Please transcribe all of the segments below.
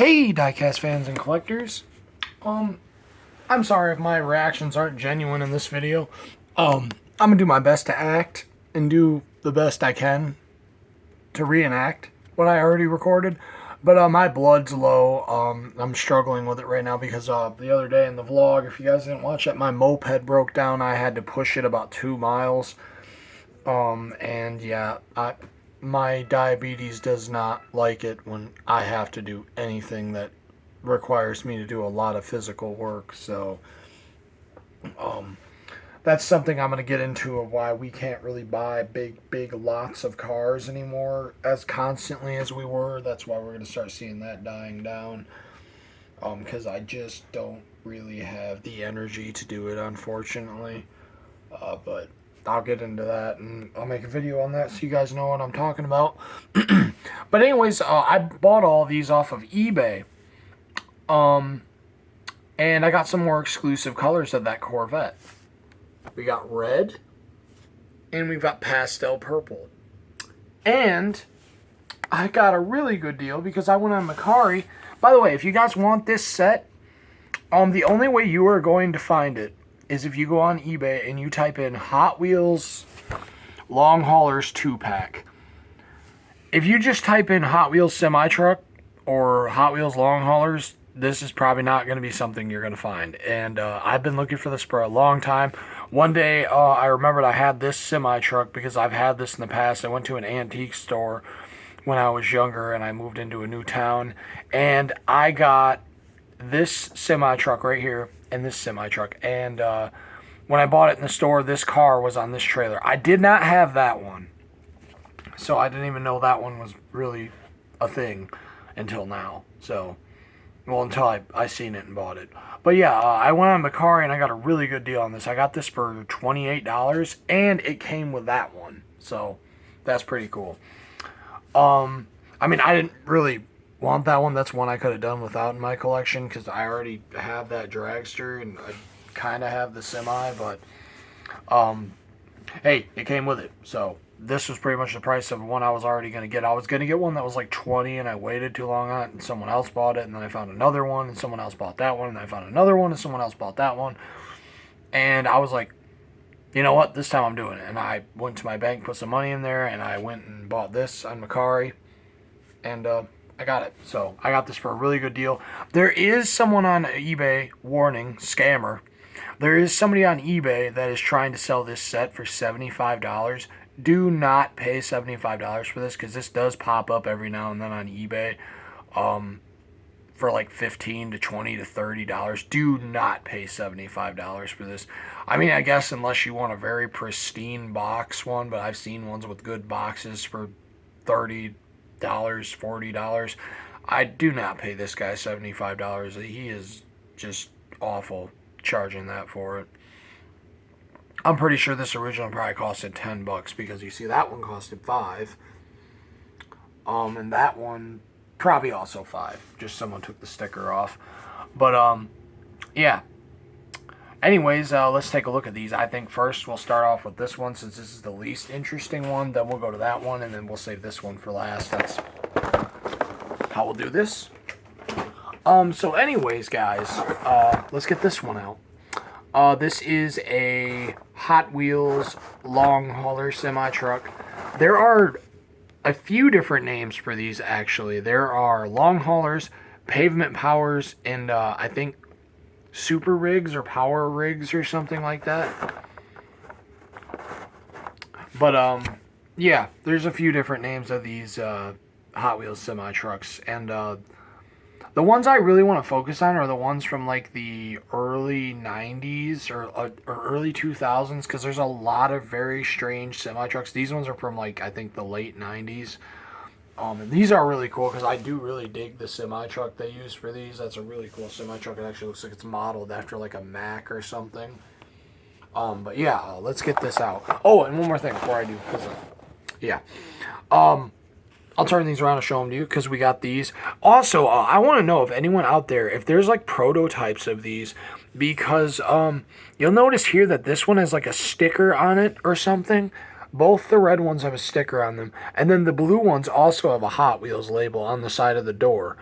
Hey, diecast fans and collectors. I'm sorry if my reactions aren't genuine in this video. I'm gonna do my best to act and do the best I can to reenact what I already recorded. But my blood's low. I'm struggling with it right now because the other day in the vlog, if you guys didn't watch it, my moped broke down. I had to push it about 2 miles. And yeah, my diabetes does not like it when I have to do anything that requires me to do a lot of physical work. So that's something I'm going to get into of why we can't really buy big lots of cars anymore as constantly as we were. That's why we're going to start seeing that dying down, because I just don't really have the energy to do it, unfortunately. But I'll get into that and I'll make a video on that so you guys know what I'm talking about. But anyways, I bought all these off of eBay. And I got some more exclusive colors of that Corvette. We got red and we've got pastel purple. And I got a really good deal because I went on Mercari. By the way, if you guys want this set, the only way you are going to find it is if you go on eBay and you type in Hot Wheels Long Haulers 2-pack. If you just type in Hot Wheels semi-truck or Hot Wheels Long Haulers, this is probably not going to be something you're going to find. And I've been looking for this for a long time. One day, I remembered I had this semi-truck because I've had this in the past. I went to an antique store when I was younger and I moved into a new town. And I got this semi-truck right here and this semi-truck. And when I bought it in the store, this car was on this trailer. I did not have that one. So I didn't even know that one was really a thing until now. So, well, until I seen it and bought it. But yeah, I went on Mercari and I got a really good deal on this. I got this for $28 and it came with that one. So that's pretty cool. I mean, I didn't really want that one. That's one I could have done without in my collection because I already have that dragster and I kind of have the semi, but hey, it came with it. So this was pretty much the price of one I was already going to get. I was going to get one that was like 20 and I waited too long on it and someone else bought it, and then I found another one and someone else bought that one, and then I found another one and someone else bought that one. And I was like, you know what, this time I'm doing it. And I went to my bank, put some money in there, and I went and bought this on Mercari, and I got it. So I got this for a really good deal. There is someone on eBay, warning, scammer. There is somebody on eBay that is trying to sell this set for $75. Do not pay $75 for this because this does pop up every now and then on eBay for like $15 to $20 to $30. Do not pay $75 for this. I mean, I guess unless you want a very pristine box one, but I've seen ones with good boxes for $30, $40. I do not pay this guy $75. He is just awful charging that for it. I'm pretty sure this original probably costed $10 because you see that one costed $5. And that one probably also $5. Just someone took the sticker off. But yeah. Anyways, let's take a look at these. I think first we'll start off with this one since this is the least interesting one. Then we'll go to that one and then we'll save this one for last. That's how we'll do this. So anyways, guys, let's get this one out. This is a Hot Wheels Long Hauler semi-truck. There are a few different names for these, actually. There are Long Haulers, Pavement Powers, and I think Super Rigs or Power Rigs or something like that. But, yeah, there's a few different names of these Hot Wheels semi-trucks. And the ones I really want to focus on are the ones from like the early 90s or early 2000s because there's a lot of very strange semi-trucks. These ones are from like, I think, the late 90s. And these are really cool because I do really dig the semi-truck they use for these. That's a really cool semi-truck. It actually looks like it's modeled after like a Mack or something. But yeah, let's get this out. Oh, and one more thing before I do. Yeah. I'll turn these around and show them to you because we got these. Also, I want to know if anyone out there, if there's like prototypes of these, because you'll notice here that this one has like a sticker on it or something. Both the red ones have a sticker on them, and then the blue ones also have a Hot Wheels label on the side of the door.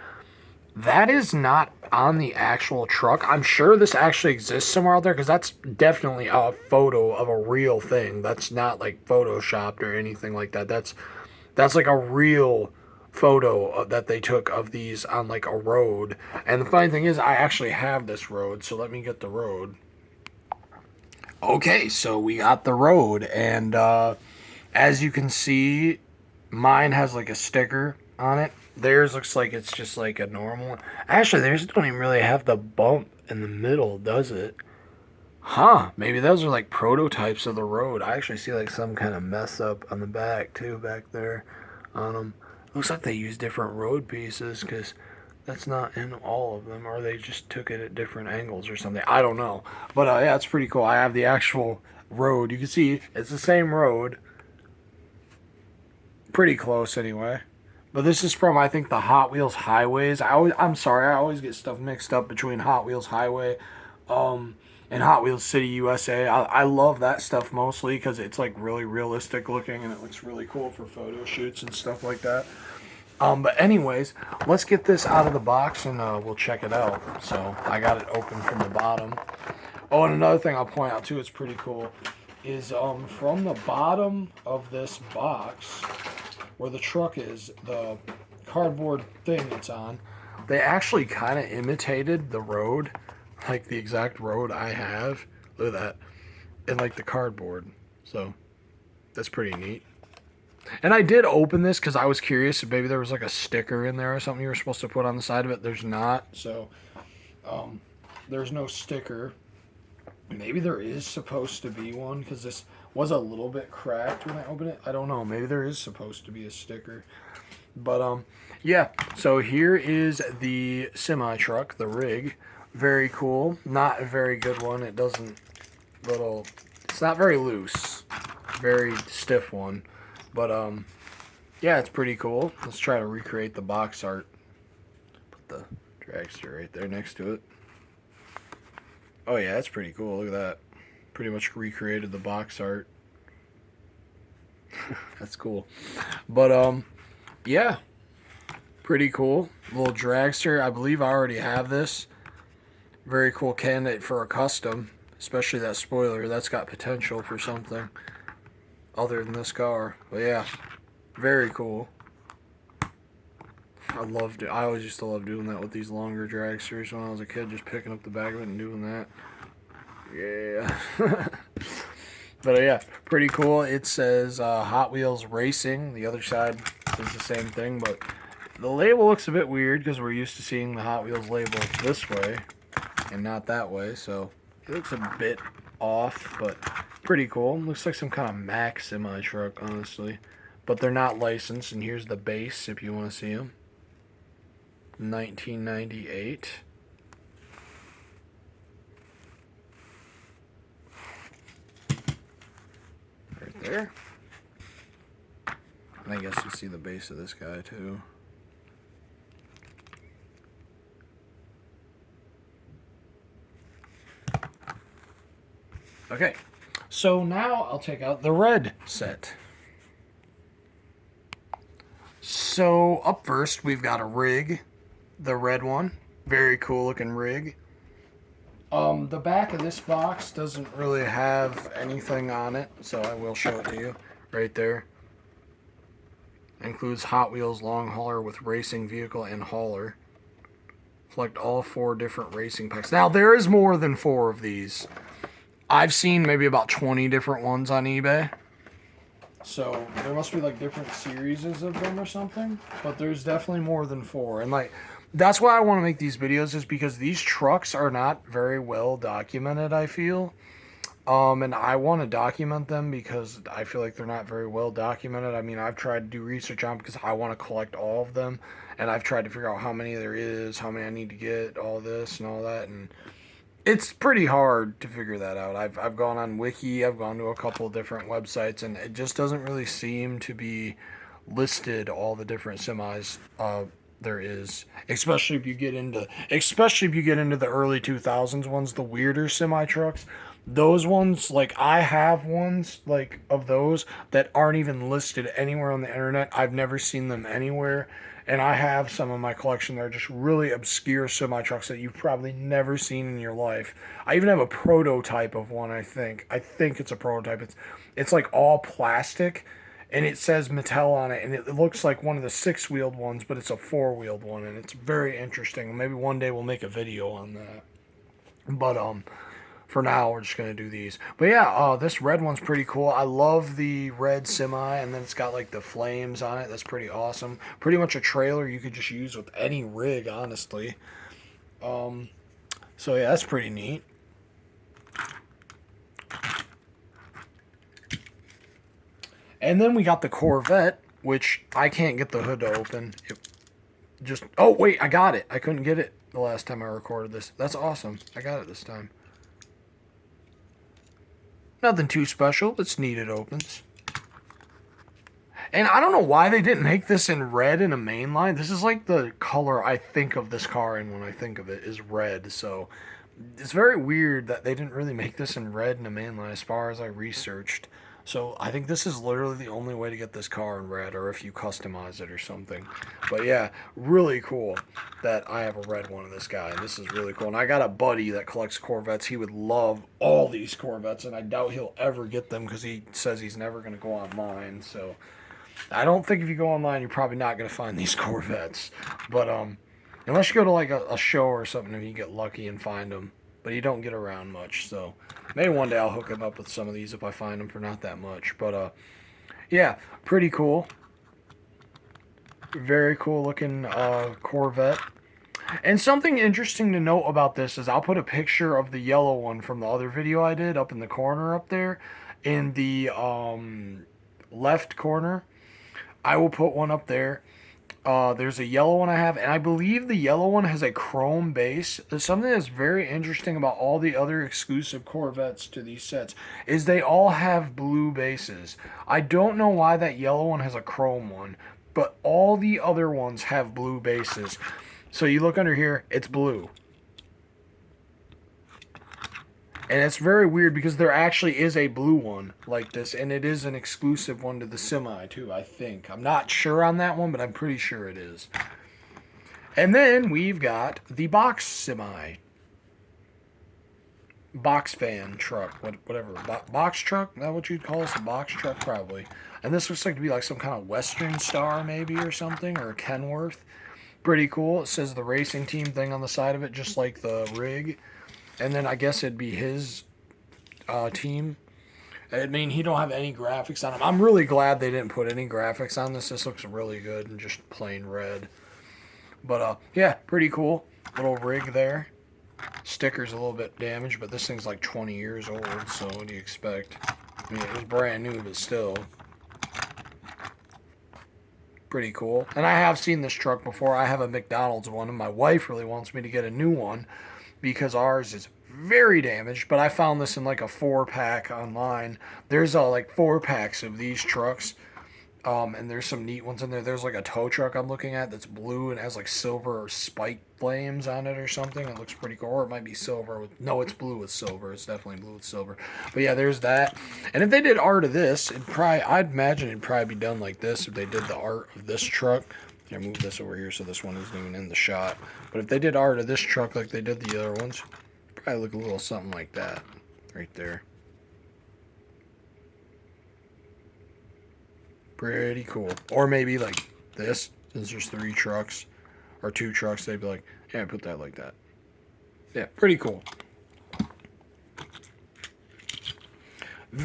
That is not on the actual truck. I'm sure this actually exists somewhere out there because that's definitely a photo of a real thing. That's not like photoshopped or anything like that. That's like a real photo that they took of these on like a road. And the funny thing is, I actually have this road, so let me get the road. Okay, so we got the road, and as you can see, mine has like a sticker on it. Theirs looks like it's just like a normal one. Actually, theirs don't even really have the bump in the middle, does it? Huh, maybe those are like prototypes of the road. I actually see like some kind of mess up on the back too, back there on them. Looks like they use different road pieces because that's not in all of them, or they just took it at different angles or something. I don't know. But yeah, it's pretty cool. I have the actual road. You can see it's the same road. Pretty close anyway. But this is from, I think, the Hot Wheels Highways. I'm sorry, I always get stuff mixed up between Hot Wheels Highway and Hot Wheels City USA. I love that stuff mostly because it's like really realistic looking and it looks really cool for photo shoots and stuff like that. But anyways, let's get this out of the box and we'll check it out. So I got it open from the bottom. Oh, and another thing I'll point out too, it's pretty cool, is from the bottom of this box where the truck is, the cardboard thing it's on, they actually kind of imitated the road, like the exact road I have. Look at that. And like the cardboard. So that's pretty neat. And I did open this because I was curious if maybe there was like a sticker in there or something you were supposed to put on the side of it. There's not. So there's no sticker. Maybe there is supposed to be one because this was a little bit cracked when I opened it. I don't know. Maybe there is supposed to be a sticker. But yeah. So here is the semi truck, the rig. Very cool. Not a very good one. It doesn't it's not very loose. Very stiff one. But yeah, it's pretty cool. Let's try to recreate the box art. Put the dragster right there next to it. Oh yeah, that's pretty cool. Look at that. Pretty much recreated the box art. That's cool. But yeah. Pretty cool. Little dragster. I believe I already have this. Very cool candidate for a custom. Especially that spoiler. That's got potential for something other than this car. But yeah. Very cool. I loved it. I always used to love doing that with these longer dragsters when I was a kid, just picking up the back of it and doing that. Yeah. But yeah, pretty cool. It says Hot Wheels Racing. The other side is the same thing, but the label looks a bit weird because we're used to seeing the Hot Wheels label this way and not that way, so it looks a bit off, but pretty cool. Looks like some kind of Mack semi-truck, honestly. But they're not licensed, and here's the base if you want to see them. 1998. Right there. And I guess you see the base of this guy too. Okay, so now I'll take out the red set. So up first we've got a rig. The red one. Very cool looking rig. The back of this box doesn't really have anything on it, so I will show it to you right there. Includes Hot Wheels long hauler with racing vehicle and hauler. Select all 4 different racing packs. Now there is more than 4 of these. I've seen maybe about 20 different ones on eBay. So there must be like different series of them or something, but there's definitely more than 4. And like that's why I want to make these videos, is because these trucks are not very well documented, I feel. And I want to document them because I feel like they're not very well documented. I mean, I've tried to do research on them because I want to collect all of them, and I've tried to figure out how many there is, how many I need to get, all this and all that, and it's pretty hard to figure that out. I've gone on Wiki, I've gone to a couple different websites, and it just doesn't really seem to be listed all the different semis there is, especially if you get into the early 2000s ones, the weirder semi trucks. Those ones, like I have ones like of those that aren't even listed anywhere on the internet. I've never seen them anywhere, And I have some in my collection that are just really obscure semi-trucks that you've probably never seen in your life. I even have a prototype of one, I think. I think it's a prototype. It's like all plastic, and it says Mattel on it, and it looks like one of the six-wheeled ones, but it's a four-wheeled one, and it's very interesting. Maybe one day we'll make a video on that. But for now, we're just going to do these. But yeah, this red one's pretty cool. I love the red semi, and then it's got like the flames on it. That's pretty awesome. Pretty much a trailer you could just use with any rig, honestly. So yeah, that's pretty neat. And then we got the Corvette, which I can't get the hood to open. Oh, wait, I got it. I couldn't get it the last time I recorded this. That's awesome. I got it this time. Nothing too special. It's neat it opens. And I don't know why they didn't make this in red in a main line. This is like the color I think of this car in when I think of it is red. So it's very weird that they didn't really make this in red in a main line as far as I researched. So I think this is literally the only way to get this car in red, or if you customize it or something. But yeah, really cool that I have a red one of this guy. This is really cool. And I got a buddy that collects Corvettes. He would love all these Corvettes, and I doubt he'll ever get them because he says he's never going to go online. So I don't think if you go online, you're probably not going to find these Corvettes. But unless you go to like a show or something, if you get lucky and find them. But you don't get around much, so maybe one day I'll hook him up with some of these if I find them for not that much. But yeah, pretty cool. Very cool looking Corvette. And something interesting to note about this is I'll put a picture of the yellow one from the other video I did up in the corner up there. In the left corner, I will put one up there. There's a yellow one I have, and I believe the yellow one has a chrome base. Something that's very interesting about all the other exclusive Corvettes to these sets is they all have blue bases. I don't know why that yellow one has a chrome one, but all the other ones have blue bases. So you look under here, it's blue. And it's very weird because there actually is a blue one like this, and it is an exclusive one to the Semi too, I think. I'm not sure on that one, but I'm pretty sure it is. And then we've got the box Semi. Box fan truck, whatever. Box truck? Is that what you'd call this? A box truck, probably. And this looks like to be like some kind of Western Star maybe or something, or a Kenworth. Pretty cool. It says the racing team thing on the side of it, just like the rig. And then I guess it'd be his team. I mean, he don't have any graphics on him. I'm really glad they didn't put any graphics on this. This looks really good and just plain red. But yeah, pretty cool. Little rig there. Sticker's a little bit damaged, but this thing's like 20 years old, so what do you expect? I mean, it was brand new, but still. Pretty cool. And I have seen this truck before. I have a McDonald's one, and my wife really wants me to get a new one, because ours is very damaged, but I found this in like a 4-pack online. There's like 4 packs of these trucks, and there's some neat ones in there. There's like a tow truck I'm looking at that's blue and has like silver or spike flames on it or something. It looks pretty cool. Or it might be silver with, no, it's blue with silver. It's definitely blue with silver. But yeah, there's that. And if they did art of this, I'd imagine it'd probably be done like this if they did the art of this truck. Here, move this over here so this one isn't even in the shot. But if they did art of this truck like they did the other ones, probably look a little something like that right there. Pretty cool. Or maybe like this, since there's 3 trucks or 2 trucks, they'd be like, yeah, put that like that. Yeah, pretty cool.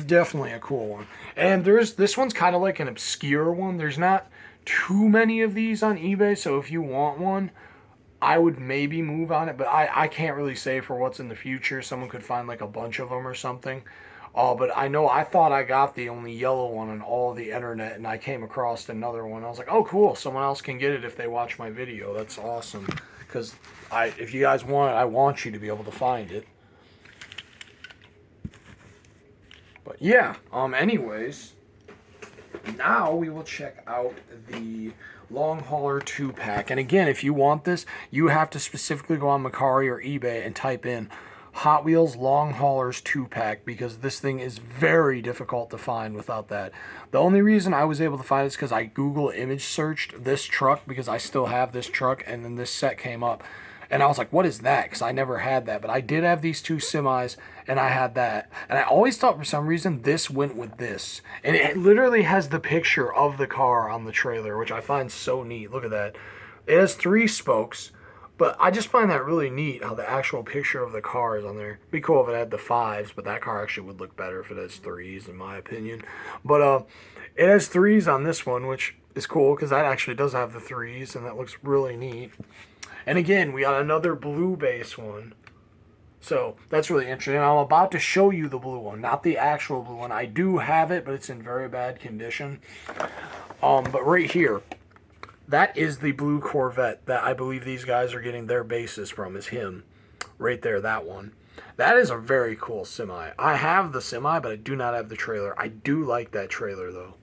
Definitely a cool one. And this one's kind of like an obscure one. There's not too many of these on eBay, so if you want one, I would maybe move on it, but I can't really say for what's in the future. Someone could find like a bunch of them or something. But I know I thought I got the only yellow one on all the internet, and I came across another one. I was like, oh, cool. Someone else can get it if they watch my video. That's awesome. Because if you guys want it, I want you to be able to find it. But yeah, anyways, now we will check out the Long Hauler 2-pack. And again, if you want this, you have to specifically go on Mercari or eBay and type in Hot Wheels Long Haulers 2-pack, because this thing is very difficult to find without that. The only reason I was able to find it is because I Google image searched this truck, because I still have this truck, and then this set came up. And I was like, what is that? Because I never had that. But I did have these two semis, and I had that. And I always thought for some reason this went with this. And it literally has the picture of the car on the trailer, which I find so neat. Look at that. It has 3 spokes. But I just find that really neat how the actual picture of the car is on there. It'd be cool if it had the 5s, but that car actually would look better if it has 3s, in my opinion. But it has 3s on this one, which is cool because that actually does have the 3s, and that looks really neat. And again, we got another blue base one. So that's really interesting. I'm about to show you the blue one, not the actual blue one. I do have it, but it's in very bad condition. But right here, that is the blue Corvette that I believe these guys are getting their bases from, is him. Right there, that one. That is a very cool semi. I have the semi, but I do not have the trailer. I do like that trailer, though.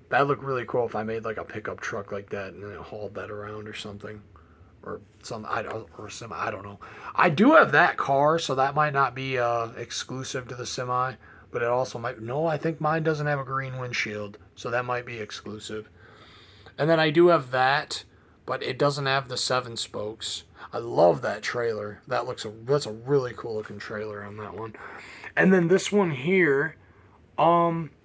That'd look really cool if I made like a pickup truck like that and then it hauled that around or something. Or some, or a semi, I don't know. I do have that car, so that might not be exclusive to the semi, but it also might. No, I think mine doesn't have a green windshield, so that might be exclusive. And then I do have that, but it doesn't have the 7 spokes. I love that trailer. That's a really cool looking trailer on that one. And then this one here,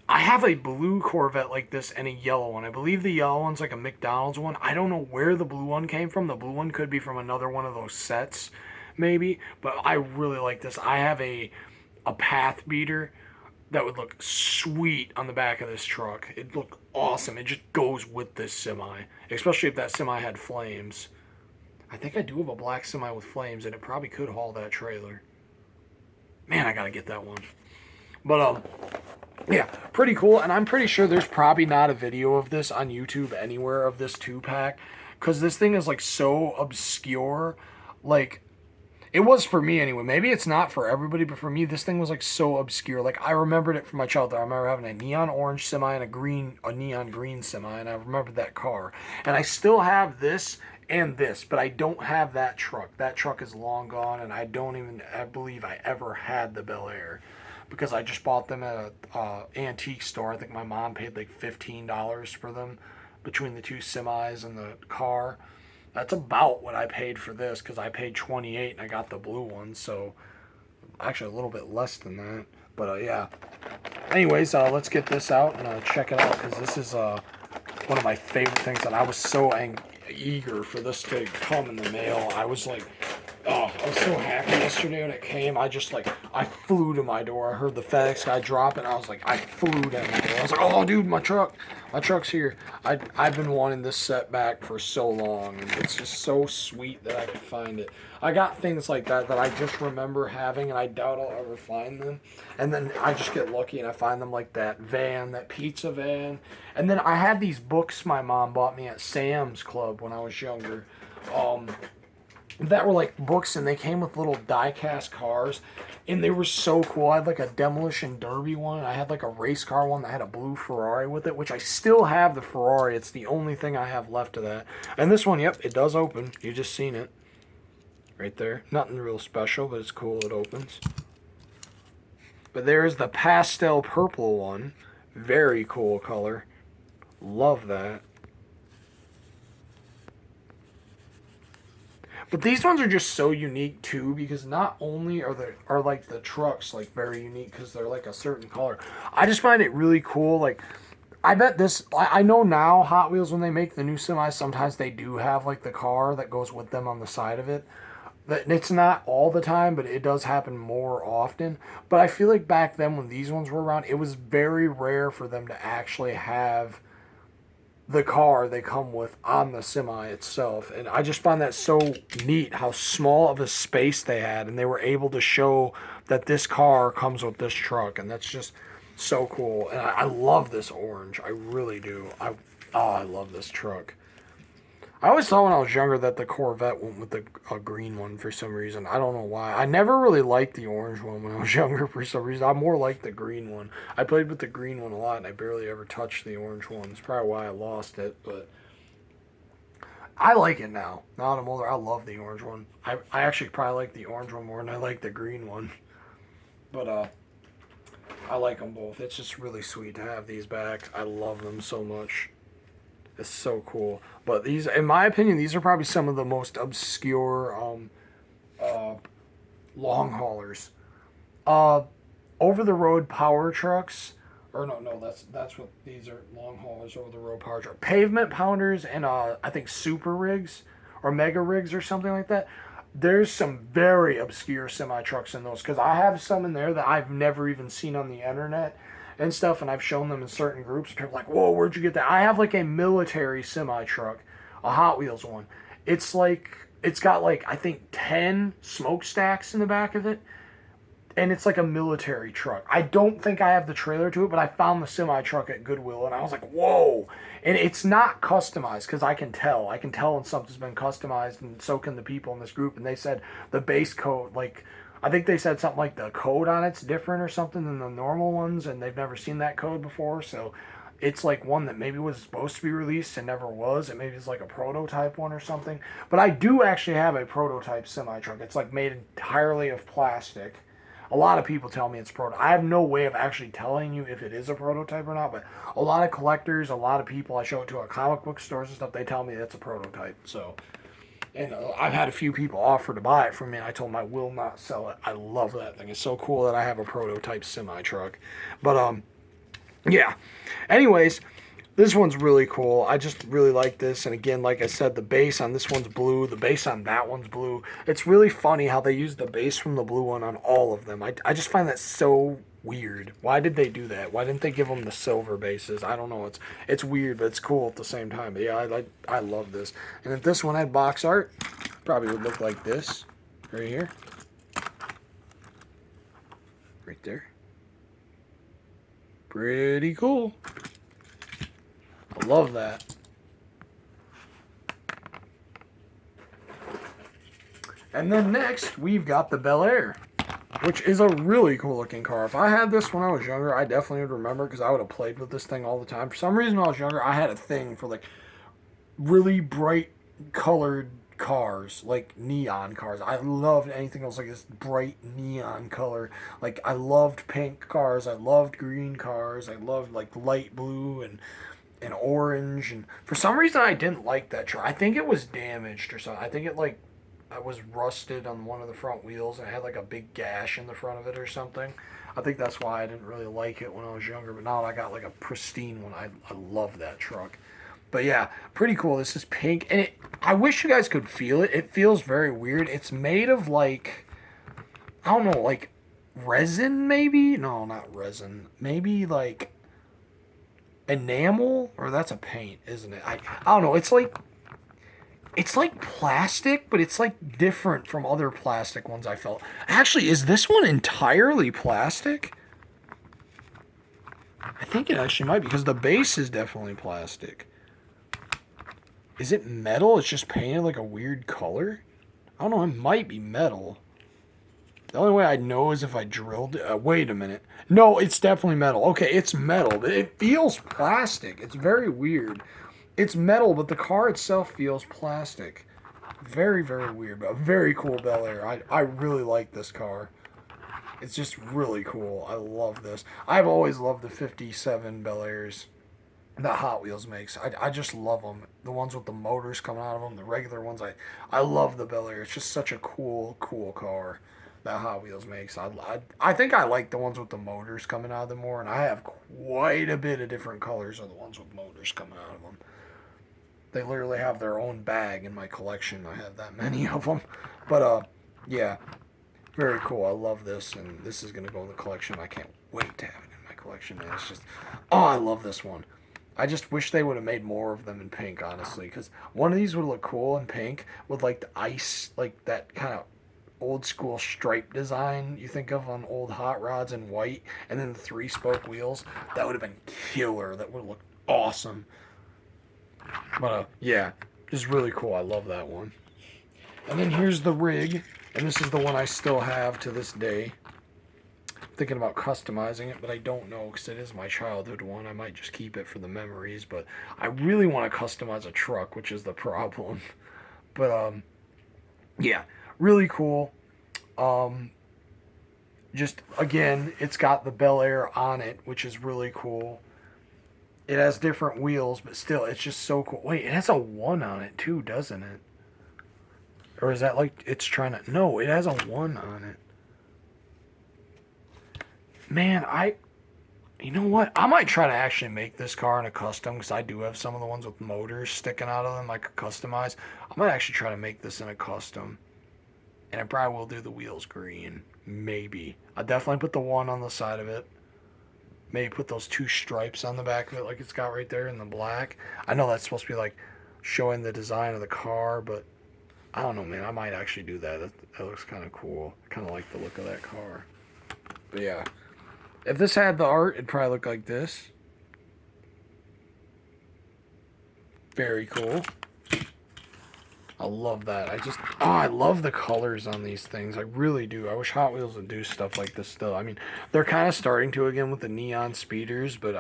I have a blue Corvette like this and a yellow one. I believe the yellow one's like a McDonald's one. I don't know where the blue one came from. The blue one could be from another one of those sets, maybe. But I really like this. I have a path beater that would look sweet on the back of this truck. It'd look awesome. It just goes with this semi, especially if that semi had flames. I think I do have a black semi with flames, and it probably could haul that trailer. Man, I gotta get that one. But yeah, pretty cool. And I'm pretty sure there's probably not a video of this on YouTube anywhere of this 2-pack, because this thing is like so obscure. Like, it was for me anyway. Maybe it's not for everybody, but for me, this thing was like so obscure. Like, I remembered it from my childhood. I remember having a neon orange semi and a neon green semi, and I remembered that car. And I still have this and this, but I don't have that truck. That truck is long gone, and I believe I ever had the Bel Air, because I just bought them at an antique store. I think my mom paid like $15 for them between the 2 semis and the car. That's about what I paid for this, because I paid $28 and I got the blue one, so actually a little bit less than that. But yeah. Anyways, let's get this out and check it out, because this is one of my favorite things, and I was so eager for this to come in the mail. I was like, oh, I was so happy yesterday when it came. I flew to my door. I heard the FedEx guy drop it, and I was like, I flew to my door. I was like, oh, dude, my truck's here. I've been wanting this set back for so long, and it's just so sweet that I could find it. I got things like that I just remember having, and I doubt I'll ever find them. And then I just get lucky, and I find them, like that pizza van. And then I had these books my mom bought me at Sam's Club when I was younger. That were like books, and they came with little die-cast cars, and they were so cool. I had like a demolition derby one, and I had like a race car one that had a blue Ferrari with it, which I still have the Ferrari. It's the only thing I have left of that. And this one, yep, it does open. You just seen it right there. Nothing real special, but it's cool. It opens. But there's the pastel purple one. Very cool color. Love that. But these ones are just so unique too, because not only are like the trucks like very unique because they're like a certain color. I just find it really cool. Like, I bet I know now Hot Wheels, when they make the new semis, sometimes they do have like the car that goes with them on the side of it. It's not all the time, but it does happen more often. But I feel like back then when these ones were around, it was very rare for them to actually have the car they come with on the semi itself. And I just find that so neat how small of a space they had, and they were able to show that this car comes with this truck, and that's just so cool. And I love this orange. I really do. I love this truck. I always thought when I was younger that the Corvette went with a green one for some reason. I don't know why. I never really liked the orange one when I was younger for some reason. I more liked the green one. I played with the green one a lot, and I barely ever touched the orange one. It's probably why I lost it. But I like it now. Now that I'm older, I love the orange one. I actually probably like the orange one more than I like the green one. But I like them both. It's just really sweet to have these back. I love them so much. It's so cool. But these, in my opinion, these are probably some of the most obscure long haulers. Over the road power trucks, or no, that's what these are, long haulers, over the road power truck, pavement pounders, and I think super rigs or mega rigs or something like that. There's some very obscure semi trucks in those because I have some in there that I've never even seen on the internet and stuff, and I've shown them in certain groups. People are like, "Whoa, where'd you get that?" I have like a military semi truck, a Hot Wheels one. It's like it's got like I think 10 smokestacks in the back of it, and it's like a military truck. I don't think I have the trailer to it, but I found the semi truck at Goodwill, and I was like, "Whoa!" And it's not customized because I can tell. I can tell when something's been customized, and so can the people in this group. And they said the base code, like I think they said something like the code on it's different or something than the normal ones, and they've never seen that code before. So it's like one that maybe was supposed to be released and never was. It maybe is like a prototype one or something. But I do actually have a prototype semi truck. It's like made entirely of plastic. A lot of people tell me it's prototype. I have no way of actually telling you if it is a prototype or not, but a lot of collectors, a lot of people I show it to at comic book stores and stuff, they tell me it's a prototype. So, and I've had a few people offer to buy it from me, and I told them I will not sell it. I love that thing. It's so cool that I have a prototype semi truck. But yeah. Anyways, this one's really cool. I just really like this. And again, like I said, the base on this one's blue. The base on that one's blue. It's really funny how they use the base from the blue one on all of them. I just find that so weird. Why did they do that? Why didn't they give them the silver bases? I don't know. It's weird, but it's cool at the same time. But yeah, I love this. And if this one had box art, probably would look like this right here. Right there. Pretty cool. I love that. And then next, we've got the Bel Air, which is a really cool looking car. If I had this when I was younger, I definitely would remember because I would have played with this thing all the time. For some reason, when I was younger, I had a thing for like really bright colored cars, like neon cars. I loved anything else like this bright neon color. Like I loved pink cars, I loved green cars, I loved like light blue and orange, and for some reason I didn't like that truck. I think it was damaged or something. I think it like I was rusted on one of the front wheels and it had like a big gash in the front of it or something. I think that's why I didn't really like it when I was younger, but now I got like a pristine one. I love that truck. But yeah, pretty cool. This is pink, and I wish you guys could feel it. It feels very weird. It's made of like, I don't know, like resin maybe? No, not resin. Maybe like enamel, or that's a paint, isn't it? I don't know. It's like plastic, but it's like different from other plastic ones I felt. Actually, is this one entirely plastic? I think it actually might be because the base is definitely plastic. Is it metal? It's just painted like a weird color? I don't know. It might be metal. The only way I'd know is if I drilled it. Wait a minute. No, it's definitely metal. Okay, it's metal, but it feels plastic. It's very weird. It's metal, but the car itself feels plastic. Very, very weird, but a very cool Bel Air. I really like this car. It's just really cool. I love this. I've always loved the 57 Bel Airs that Hot Wheels makes. I just love them. The ones with the motors coming out of them, the regular ones. I love the Bel Air. It's just such a cool car that Hot Wheels makes. I think I like the ones with the motors coming out of them more, and I have quite a bit of different colors of the ones with motors coming out of them. They literally have their own bag in my collection. I have that many of them. But, yeah, very cool. I love this, and this is going to go in the collection. I can't wait to have it in my collection. And it's just, oh, I love this one. I just wish they would have made more of them in pink, honestly, because one of these would look cool in pink with, like, the ice, like, that kind of old school stripe design you think of on old hot rods in white, and then the 3-spoke wheels. That would have been killer. That would have looked awesome. But, yeah, just really cool. I love that one. And then here's the rig, and this is the one I still have to this day. thinking about customizing it, but I don't know because it is my childhood one. I might just keep it for the memories, but I really want to customize a truck, which is the problem. But yeah, really cool. Um, just again, it's got the Bel Air on it, which is really cool. It has different wheels, but still, it's just so cool. Wait, it has a 1 on it too, doesn't it? Or is that like it's trying to... No, it has a 1 on it. Man, you know what? I might try to actually make this car in a custom because I do have some of the ones with motors sticking out of them I could customize. I might actually try to make this in a custom. And I probably will do the wheels green. Maybe. I'll definitely put the 1 on the side of it. Maybe put those 2 stripes on the back of it like it's got right there in the black. I know that's supposed to be like showing the design of the car, but I don't know, man. I might actually do that. That looks kind of cool. I kind of like the look of that car. But yeah. If this had the art, it'd probably look like this. Very cool. I love that. I love the colors on these things. I really do. I wish Hot Wheels would do stuff like this still. I mean, they're kind of starting to again with the neon speeders, but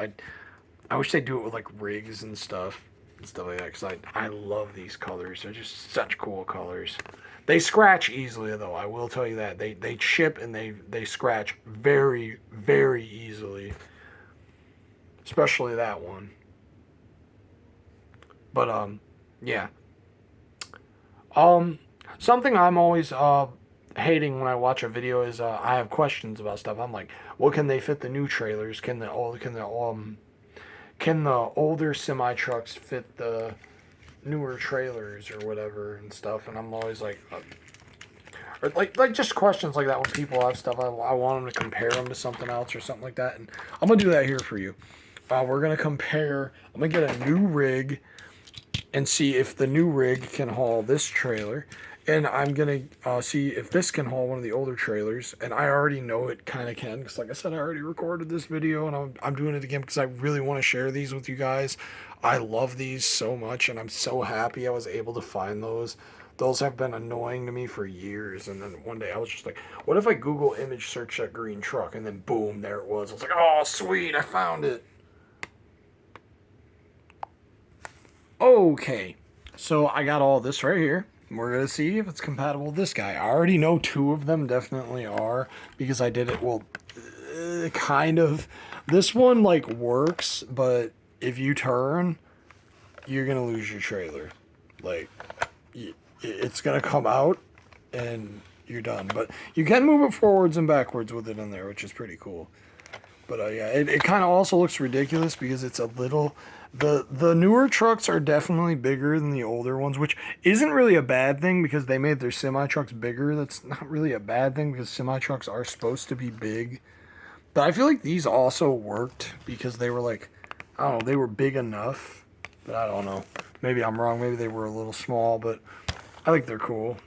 I wish they'd do it with like rigs and stuff like that, because I love these colors. They're just such cool colors. They scratch easily, though. I will tell you that. They chip and they scratch very, very easily. Especially that one. But, yeah. Something I'm always, hating when I watch a video is, I have questions about stuff. I'm like, well, can they fit the new trailers? Can the older semi-trucks fit the newer trailers or whatever and stuff? And I'm always like, or like just questions like that when people have stuff. I want them to compare them to something else or something like that. And I'm gonna do that here for you. We're gonna compare. I'm gonna get a new rig and see if the new rig can haul this trailer. And I'm going to see if this can haul one of the older trailers. And I already know it kind of can. Because like I said, I already recorded this video. And I'm doing it again because I really want to share these with you guys. I love these so much. And I'm so happy I was able to find those. Those have been annoying to me for years. And then one day I was just like, what if I Google image search that green truck? And then boom, there it was. I was like, oh, sweet, I found it. Okay, so I got all this right here. We're going to see if it's compatible with this guy. I already know 2 of them definitely are because I did it, well, kind of. This one, like, works, but if you turn, you're going to lose your trailer. Like, it's going to come out and you're done. But you can move it forwards and backwards with it in there, which is pretty cool. But yeah, it kind of also looks ridiculous because it's a little... The newer trucks are definitely bigger than the older ones, which isn't really a bad thing because they made their semi-trucks bigger. That's not really a bad thing because semi-trucks are supposed to be big. But I feel like these also worked because they were like, I don't know, they were big enough. But I don't know. Maybe I'm wrong. Maybe they were a little small, but I think they're cool.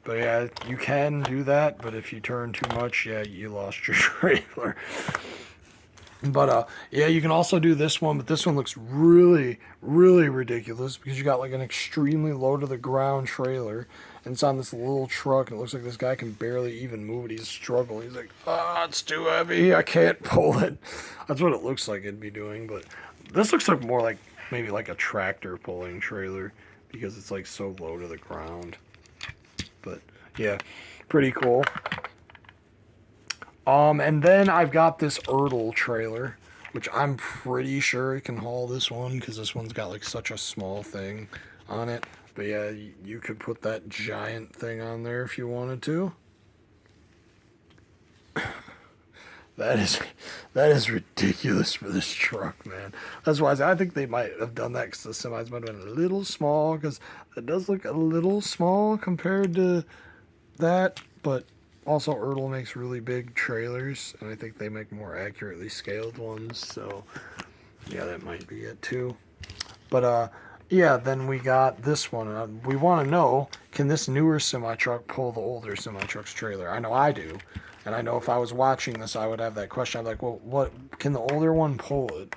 But yeah, you can do that, but if you turn too much, yeah, you lost your trailer. But, yeah, you can also do this one, but this one looks really, really ridiculous because you got, like, an extremely low-to-the-ground trailer, and it's on this little truck, and it looks like this guy can barely even move it. He's struggling. He's like, it's too heavy. I can't pull it. That's what it looks like it'd be doing, but this looks like more like maybe like a tractor pulling trailer because it's, like, so low to the ground. But, yeah, pretty cool. And then I've got this Erdl trailer, which I'm pretty sure it can haul this one because this one's got like such a small thing on it. But yeah, you could put that giant thing on there if you wanted to. That is ridiculous for this truck, man. That's why I think they might have done that because the semis might have been a little small because it does look a little small compared to that, but also, Erdl makes really big trailers, and I think they make more accurately scaled ones, so yeah, that might be it too. But, yeah, then we got this one. We want to know, can this newer semi-truck pull the older semi-truck's trailer? I know I do, and I know if I was watching this, I would have that question. I'm like, well, what can the older one pull it?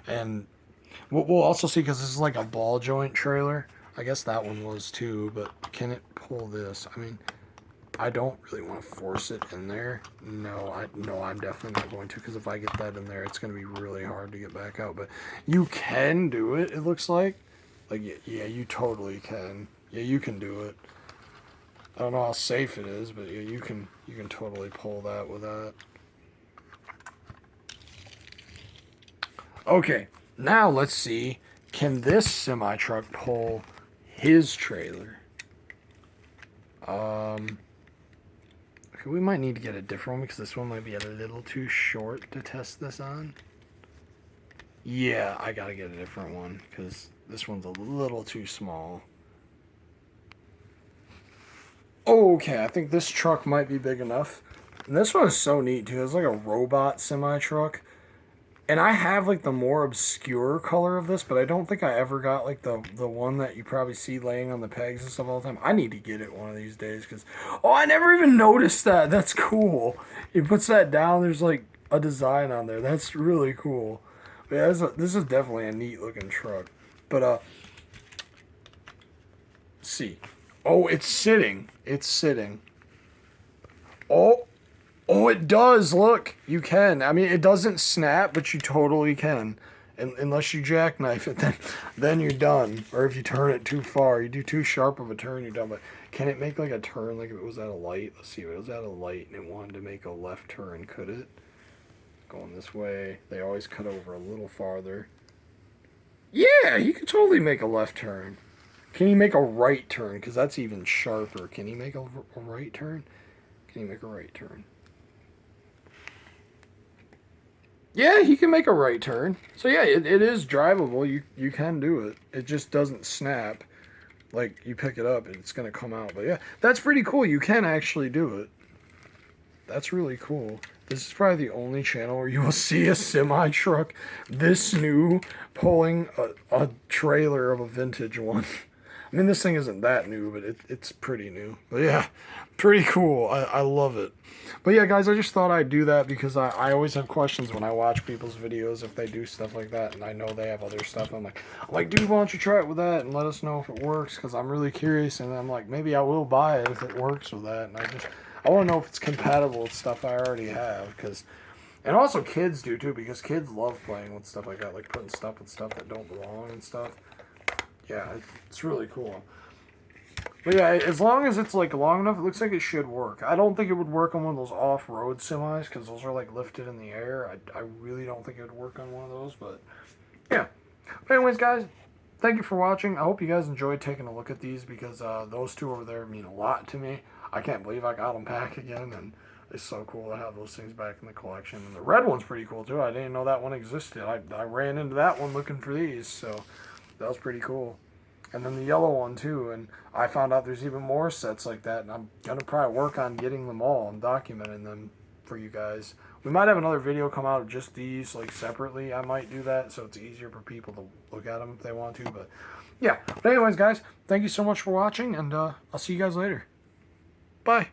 And we'll also see, because this is like a ball joint trailer. I guess that one was too, but can it pull this? I mean... I don't really want to force it in there. No, I'm definitely not going to, because if I get that in there, it's going to be really hard to get back out. But you can do it, it looks like. Like, yeah, you totally can. Yeah, you can do it. I don't know how safe it is, but yeah, you can totally pull that with that. Okay, now let's see, can this semi-truck pull his trailer? Okay, we might need to get a different one because this one might be a little too short to test this on. Yeah, I gotta get a different one because this one's a little too small. Okay, I think this truck might be big enough. And this one is so neat too. It's like a robot semi-truck. And I have like the more obscure color of this, but I don't think I ever got like the one that you probably see laying on the pegs and stuff all the time. I need to get it one of these days because, oh, I never even noticed that. That's cool. He puts that down. There's like a design on there. That's really cool. But yeah, this is definitely a neat looking truck. But let's see. Oh, it's sitting. It's sitting. Oh. Oh, it does. Look, you can. I mean, it doesn't snap, but you totally can. And unless you jackknife it, then you're done. Or if you turn it too far, you do too sharp of a turn, you're done. But can it make like a turn like if it was at a light? Let's see, if it was at a light and it wanted to make a left turn, could it? Going this way, they always cut over a little farther. Yeah, he could totally make a left turn. Can he make a right turn? Because that's even sharper. Can he make a right turn? Can he make a right turn? Yeah, he can make a right turn. So yeah, it is drivable. You can do it. It just doesn't snap. Like, you pick it up, it's going to come out. But yeah, that's pretty cool. You can actually do it. That's really cool. This is probably the only channel where you will see a semi-truck this new pulling a trailer of a vintage one. I mean, this thing isn't that new, but it's pretty new. But yeah, pretty cool. I love it. But yeah, guys, I just thought I'd do that because I always have questions when I watch people's videos if they do stuff like that, and I know they have other stuff. I'm like, dude, why don't you try it with that and let us know if it works, because I'm really curious, and I'm like, maybe I will buy it if it works with that. And I want to know if it's compatible with stuff I already have, and also kids do too, because kids love playing with stuff like that, like putting stuff with stuff that don't belong and stuff. Yeah, it's really cool. But yeah, as long as it's like long enough, it looks like it should work. I don't think it would work on one of those off-road semis because those are like lifted in the air. I really don't think it would work on one of those, but yeah. But anyways, guys, thank you for watching. I hope you guys enjoyed taking a look at these because those two over there mean a lot to me. I can't believe I got them back again, and it's so cool to have those things back in the collection. And the red one's pretty cool too. I didn't know that one existed. I ran into that one looking for these, so that was pretty cool. And then the yellow one too, and I found out there's even more sets like that, and I'm gonna probably work on getting them all and documenting them for you guys. We might have another video come out of just these like separately. I might do that so it's easier for people to look at them if they want to. But yeah, but anyways, guys, thank you so much for watching, and I'll see you guys later. Bye.